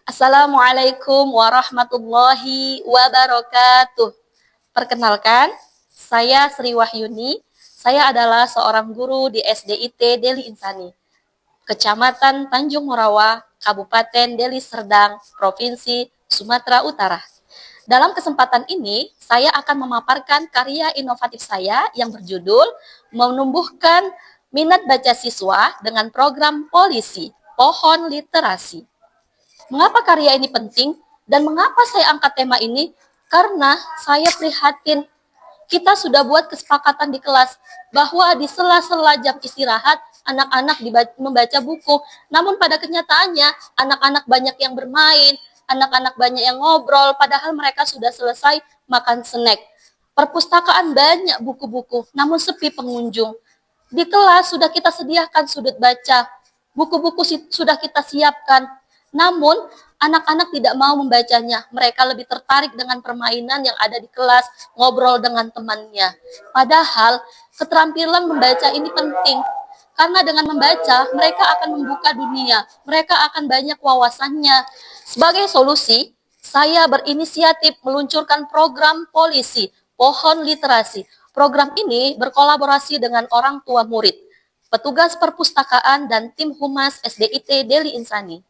Assalamualaikum warahmatullahi wabarakatuh. Perkenalkan, saya Sri Wahyuni. Saya adalah seorang guru di SDIT Deli Insani, Kecamatan Tanjung Morawa, Kabupaten Deli Serdang, Provinsi Sumatera Utara. Dalam kesempatan ini, saya akan memaparkan karya inovatif saya yang berjudul Menumbuhkan Minat Baca Siswa dengan Program Polisi, Pohon Literasi. Mengapa karya ini penting dan mengapa saya angkat tema ini? Karena saya prihatin. Kita sudah buat kesepakatan di kelas bahwa di sela-sela jam istirahat anak-anak membaca buku. Namun pada kenyataannya anak-anak banyak yang bermain, anak-anak banyak yang ngobrol padahal mereka sudah selesai makan snack. Perpustakaan banyak buku-buku, namun sepi pengunjung. Di kelas sudah kita sediakan sudut baca, buku-buku sudah kita siapkan, namun anak-anak tidak mau membacanya. Mereka lebih tertarik dengan permainan yang ada di kelas, ngobrol dengan temannya. Padahal keterampilan membaca ini penting. Karena dengan membaca, mereka akan membuka dunia. Mereka akan banyak wawasannya. Sebagai solusi, saya berinisiatif meluncurkan program polisi, Pohon Literasi. Program ini berkolaborasi dengan orang tua murid, petugas perpustakaan, dan tim humas SDIT Deli Insani.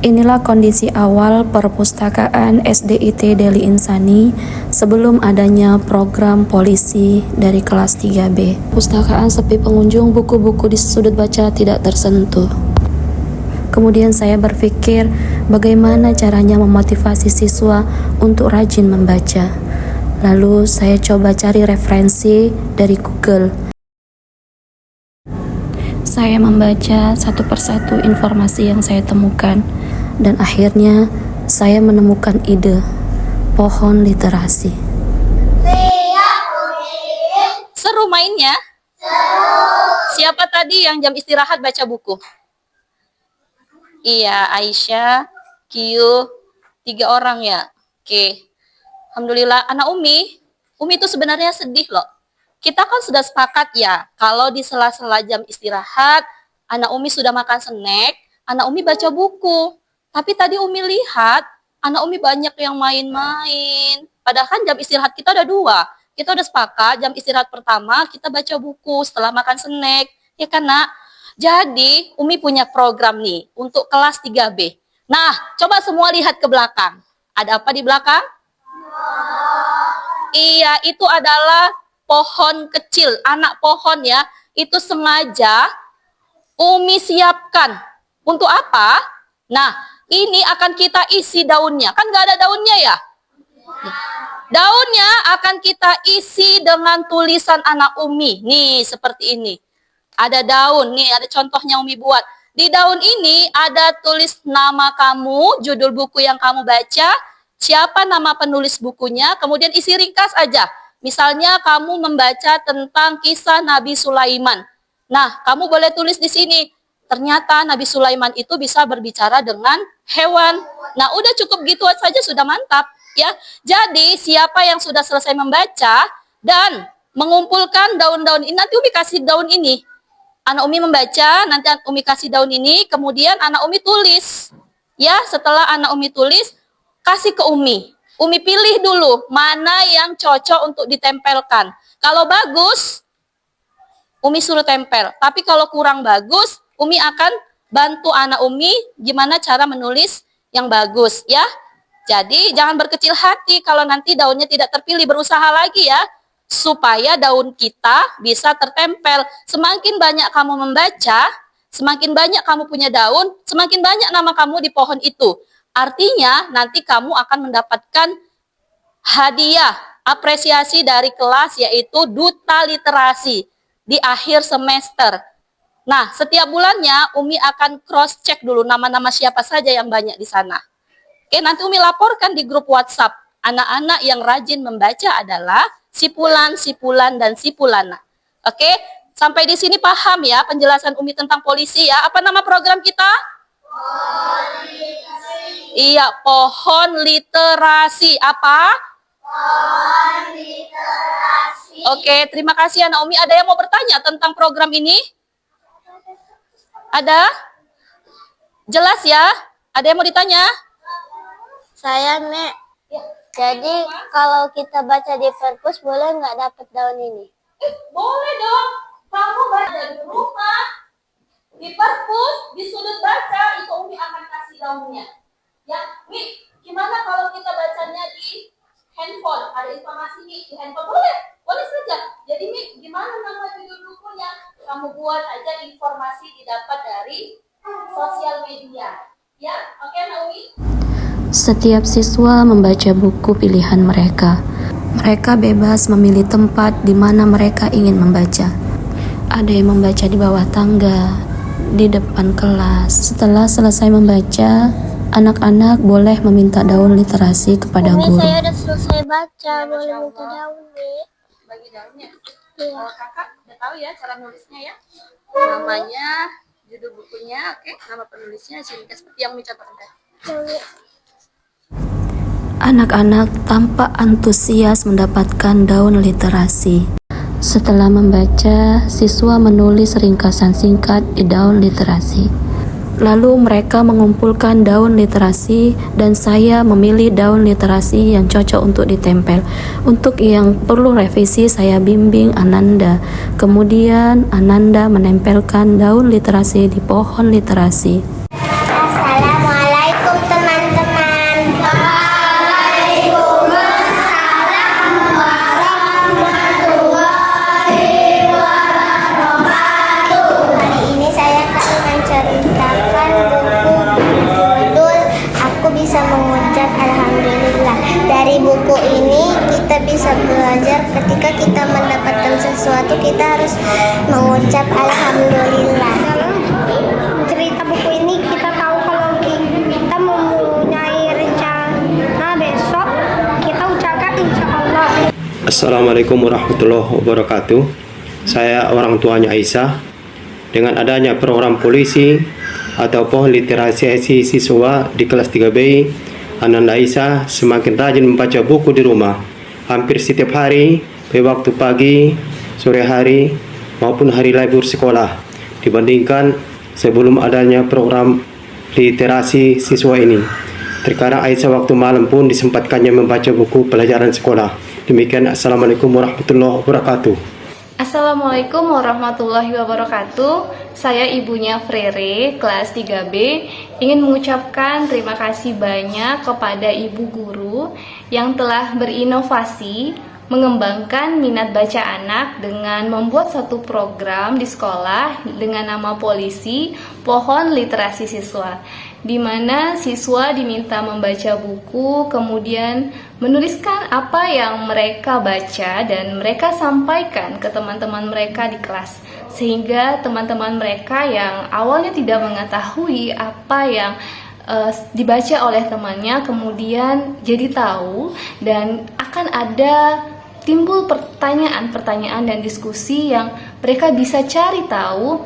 Inilah kondisi awal perpustakaan SDIT Deli Insani sebelum adanya program polisi dari kelas 3B. Perpustakaan sepi pengunjung, buku-buku di sudut baca tidak tersentuh. Kemudian saya berpikir bagaimana caranya memotivasi siswa untuk rajin membaca. Lalu saya coba cari referensi dari Google. Saya membaca satu persatu informasi yang saya temukan, dan akhirnya saya menemukan ide pohon literasi. Seru mainnya? Siapa tadi yang jam istirahat baca buku? Iya, Aisyah, Kiyu, 3 orang ya. Oke. Alhamdulillah, anak Umi itu sebenarnya sedih loh. Kita kan sudah sepakat ya, kalau di sela-sela jam istirahat, anak Umi sudah makan snack, anak Umi baca buku. Tapi tadi Umi lihat, anak Umi banyak yang main-main. Padahal kan jam istirahat kita ada 2. Kita udah sepakat, jam istirahat pertama kita baca buku setelah makan snack. Ya kan, Nak? Jadi, Umi punya program nih untuk kelas 3B. Nah, coba semua lihat ke belakang. Ada apa di belakang? Iya, itu adalah pohon kecil, anak pohon ya. Itu sengaja Umi siapkan. Untuk apa? Nah, ini akan kita isi daunnya. Kan nggak ada daunnya ya? Daunnya akan kita isi dengan tulisan anak Umi. Nih, seperti ini. Ada daun, nih ada contohnya Umi buat. Di daun ini ada tulis nama kamu, judul buku yang kamu baca, siapa nama penulis bukunya, kemudian isi ringkas aja. Misalnya kamu membaca tentang kisah Nabi Sulaiman. Nah, kamu boleh tulis di sini. Ternyata Nabi Sulaiman itu bisa berbicara dengan hewan. Nah, udah cukup gitu saja sudah mantap ya. Jadi, siapa yang sudah selesai membaca dan mengumpulkan daun-daun ini, nanti Umi kasih daun ini. Anak Umi membaca, nanti Umi kasih daun ini, kemudian anak Umi tulis. Ya, setelah anak Umi tulis, kasih ke Umi. Umi pilih dulu mana yang cocok untuk ditempelkan. Kalau bagus, Umi suruh tempel. Tapi kalau kurang bagus, Umi akan bantu anak Umi gimana cara menulis yang bagus ya. Jadi jangan berkecil hati kalau nanti daunnya tidak terpilih, berusaha lagi ya. Supaya daun kita bisa tertempel. Semakin banyak kamu membaca, semakin banyak kamu punya daun, semakin banyak nama kamu di pohon itu. Artinya nanti kamu akan mendapatkan hadiah, apresiasi dari kelas yaitu duta literasi di akhir semester. Nah, setiap bulannya Umi akan cross check dulu nama-nama siapa saja yang banyak di sana. Oke, nanti Umi laporkan di grup WhatsApp. Anak-anak yang rajin membaca adalah Sipulan, Sipulan, dan Sipulana. Oke, sampai di sini paham ya penjelasan Umi tentang polisi ya. Apa nama program kita? Polisi. Iya, pohon literasi. Apa? Pohon literasi. Oke, terima kasih anak Umi. Ada yang mau bertanya tentang program ini? Ada? Jelas ya? Ada yang mau ditanya? Saya, Nek. Jadi kalau kita baca di perpus boleh nggak dapat daun ini? Boleh dong. Kamu baca di rumah, di perpus, di sudut baca, itu Umi akan kasih daunnya. Ya, Mi, gimana kalau kita bacanya di handphone? Ada informasi Mi di handphone? Boleh saja. Jadi Mi, gimana nama judul bukunya? Kamu buat aja informasi didapat dari sosial media. Ya, oke Naomi? Setiap siswa membaca buku pilihan mereka. Mereka bebas memilih tempat di mana mereka ingin membaca. Ada yang membaca di bawah tangga, di depan kelas. Setelah selesai membaca, anak-anak boleh meminta daun literasi kepada Umi, guru. saya udah selesai baca, boleh minta daun, Nek? Bagi daunnya. Iya. Kalau kakak udah tahu ya cara nulisnya ya. Namanya, judul bukunya, oke. Nama penulisnya sini seperti yang dicontohkan tadi. Anak-anak tampak antusias mendapatkan daun literasi. Setelah membaca, siswa menulis ringkasan singkat di daun literasi. Lalu mereka mengumpulkan daun literasi dan saya memilih daun literasi yang cocok untuk ditempel. Untuk yang perlu revisi saya bimbing Ananda. Kemudian Ananda menempelkan daun literasi di pohon literasi. Assalamualaikum teman-teman. Hari ini saya akan menceritakan buku berjudul Aku Bisa Mengucap Alhamdulillah. Dari buku ini kita bisa belajar ketika kita mendapatkan sesuatu kita harus mengucap Alhamdulillah. Cerita buku ini kita tahu kalau kita mempunyai rencana besok kita ucapkan insya Allah. Assalamualaikum warahmatullahi wabarakatuh. Saya orang tuanya Aisyah. Dengan adanya program polisi ataupun literasi siswa di kelas 3B, Ananda Aisyah semakin rajin membaca buku di rumah. Hampir setiap hari, pada waktu pagi, sore hari, maupun hari libur sekolah. Dibandingkan sebelum adanya program literasi siswa ini. Terkadang Aisyah waktu malam pun disempatkannya membaca buku pelajaran sekolah. Demikian, Assalamualaikum warahmatullahi wabarakatuh. Assalamualaikum warahmatullahi wabarakatuh. Saya ibunya Frere, kelas 3B, ingin mengucapkan terima kasih banyak kepada ibu guru yang telah berinovasi mengembangkan minat baca anak dengan membuat satu program di sekolah dengan nama Polisi Pohon Literasi Siswa, di mana siswa diminta membaca buku, kemudian menuliskan apa yang mereka baca dan mereka sampaikan ke teman-teman mereka di kelas, sehingga teman-teman mereka yang awalnya tidak mengetahui apa yang dibaca oleh temannya kemudian jadi tahu, dan akan ada timbul pertanyaan-pertanyaan dan diskusi yang mereka bisa cari tahu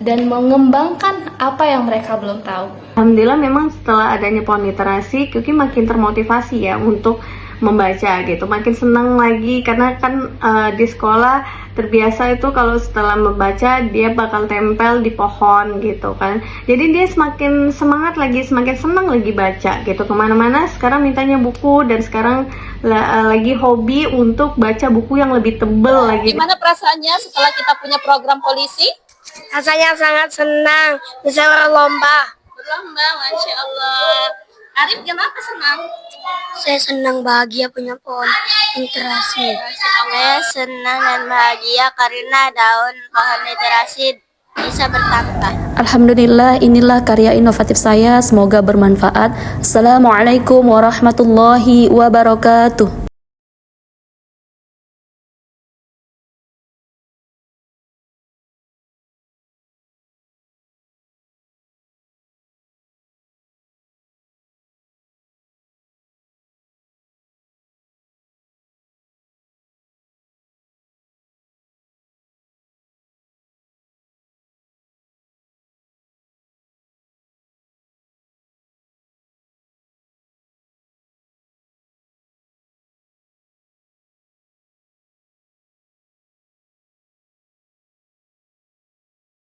dan mengembangkan apa yang mereka belum tahu. Alhamdulillah memang setelah adanya pohon literasi, Kyuki makin termotivasi ya untuk membaca gitu, makin senang lagi karena kan di sekolah terbiasa itu kalau setelah membaca dia bakal tempel di pohon gitu kan, jadi dia semakin semangat lagi, semakin senang lagi baca gitu, kemana-mana sekarang mintanya buku dan sekarang lagi hobi untuk baca buku yang lebih tebel lagi. Gimana perasaannya setelah kita punya program polisi? Rasanya sangat senang bisa berlomba. Berlomba, Masya Allah. Arif, kenapa senang? Saya senang bahagia punya pohon literasi. Saya senang dan bahagia karena daun pohon literasi bisa bertambah. Alhamdulillah, inilah karya inovatif saya. Semoga bermanfaat. Assalamualaikum warahmatullahi wabarakatuh.